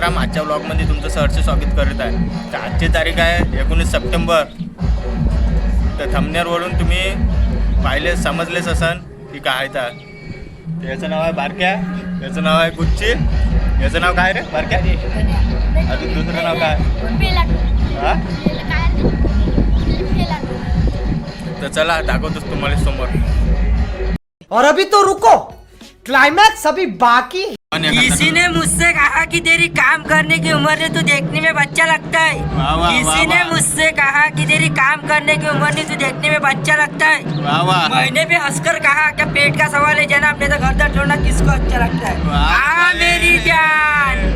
राम आजच्या व्लॉगमध्ये तुमचं सहर्ष स्वागत करत आहे. तर आजची तारीख आहे 19 सप्टेंबर. तर थंबनेलवरून तुम्ही पाहिले समजलेच असन की काय तर याचं नाव आहे बारक्या, याचं नाव आहे गुच्ची, याचं नाव काय रे बारक्या, अजून दुसरं नाव काय हा? तर चला दाखवतोच तुम्हाला समोर. और अभी तो रुको, क्लाइमैक्स अभी बाकी. किसी ने मुझसे कहा कि तेरी काम करने की उम्र है, तू देखने में बच्चा लगता है. किसी ने मुझसे कहा कि तेरी काम करने की उम्र नहीं, तू देखने में बच्चा लगता है. मैंने भी हंसकर कहा क्या पेट का सवाल है जनाब, नहीं तो घर दर छोड़ना किसको अच्छा लगता है. हाँ मेरी जान.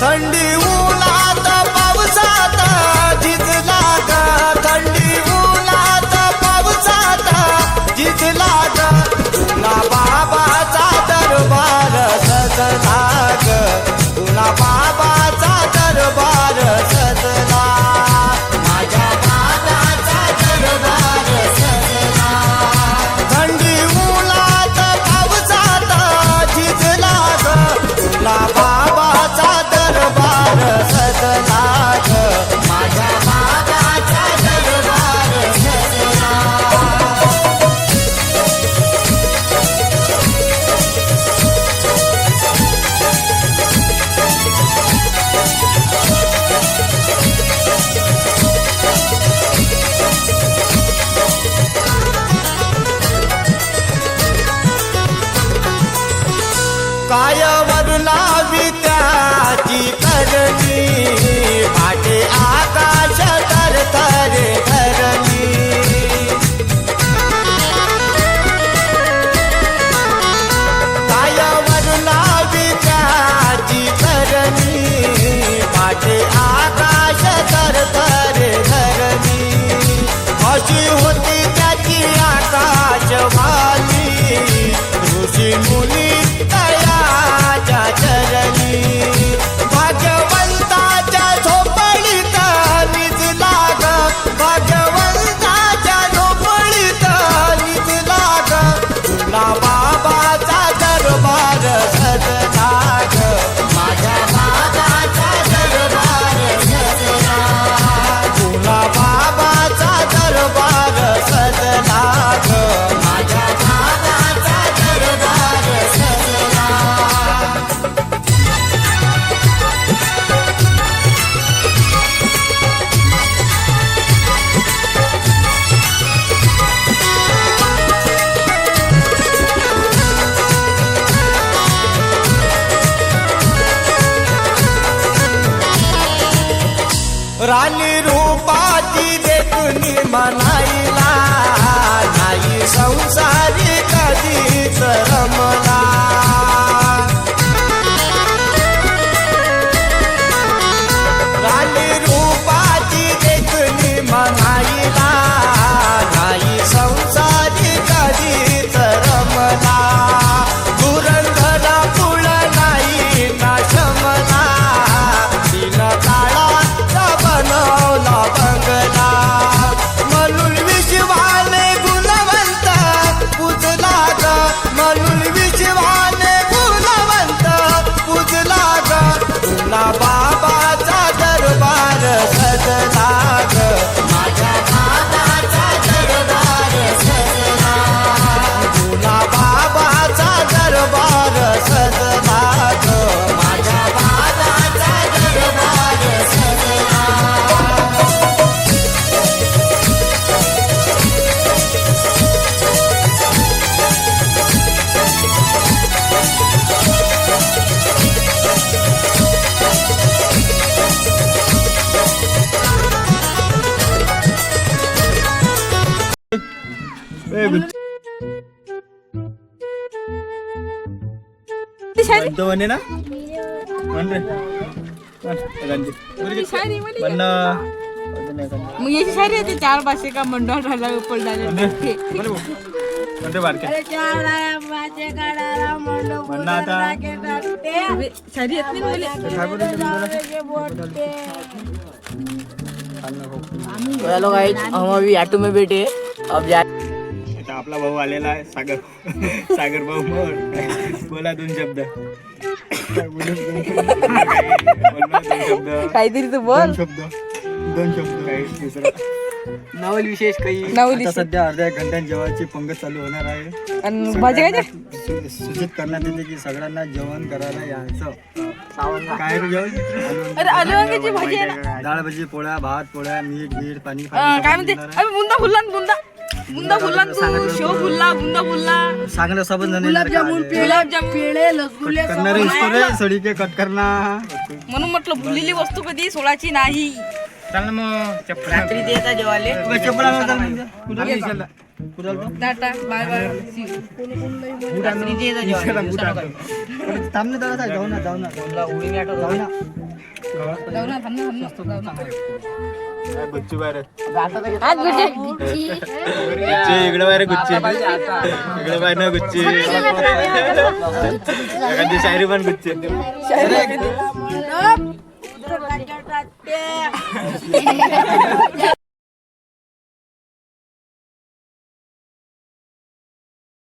थंडी उन्हात पावसात जिजला ग, थंडी उन्हात पावसात जिजला ग, तुला बाबाचा दरबार सजला ग, तुला बाबाचा दरबार सजला, माझ्या बाबाचा दरबार सजला. थंडी उन्हात पावसात जिजला ग, तुला बाबाचा दरबार सजला ग, माझ्या बाबाचा दरबार सजला. काय वरुणावी त्याची करणी, पाटे आकाश तरतरे धरणी. काय वरुणावी त्याची करणी, पाटे आकाश तरतरे धरणी. अशी होती त्याची आकाशवाणी, ऋषी मुनी तयाच्या चरणी. भाग्यवंताच्या झोपडीत निजला ग, भाग्यवंताच्या झोपडीत निजला ग, तुला बाबाचा दरबार सजला ग, माझ्या बाबाचा दरबार सजला, तुला बाबाचा दरबार सजला ग, माझ्या बाबाचा दरबार सजला. राणी रूपाची देखुनी म्हणायला, नाही संसारी कधीच रमला. राणी रूपाची देखुनी म्हणायला, नाही संसारी कधीच रमला. धुरंधरा पुळ नाही ना शमला, तीन काळाचा बनवला बंगला. म्हणून विश्वाने गुणवंत पूजला ग, म्हणतो म्हणे ना म्हण रे म्हण. शायरी म्हणे. म्हण अजून एखादी. मग याची शायरी येते 4 भाषे का मंडळ राहिला पडला म्हणते बारके म्हण आता. शायरी येत नाही मला. हेलो गाइस, हम अभी ऑटो में बैठे अब जा आता आपला भाऊ आलेला आहे सागर भाऊ बोला 2 शब्द. बोला 2 शब्द. काहीतरी तू बोल. 2 शब्द काही दुसरं नवल विशेष काही नवली सध्या अर्ध्या घंट्यात जेवणाची पंगत चालू होणार आहे. आणि भाजी काय सूचित करण्यात येते की सगळ्यांना जेवण करायला यायचं. काय रे जेवण? अरे आलू वांग्याची भाजी आहे ना. डाळ भाजी पोळ्या भात पोळ्या मीठ बीठ पाणी काय म्हणते अरे बुंदा फुलला ना, बुंदा फुलला तू शेव फुलला बुंदा फुलला सांगलं सब जण गुलाबजामुन पेढे रसगुल्ले करणारे इसको सडी के कट करना. म्हणून म्हटलं भुललेली वस्तू कधी सोडायची नाही. चाल ना मग रात्री ते येतात जेवाले टाटा बाय बाय. रात्री ते येतात जेवाले थांब ना जरा जाऊ ना जाऊ ना उडी मी आठवतो जाऊ ना. जाऊ ना, थांब ना, जाऊ ना. गुच्ची बाहेर आज गुड्डे. गुच्ची इकडे बाहेर गुच्ची इकडे बाहेर ना गुच्ची एखादी शायरी पण गुच्ची.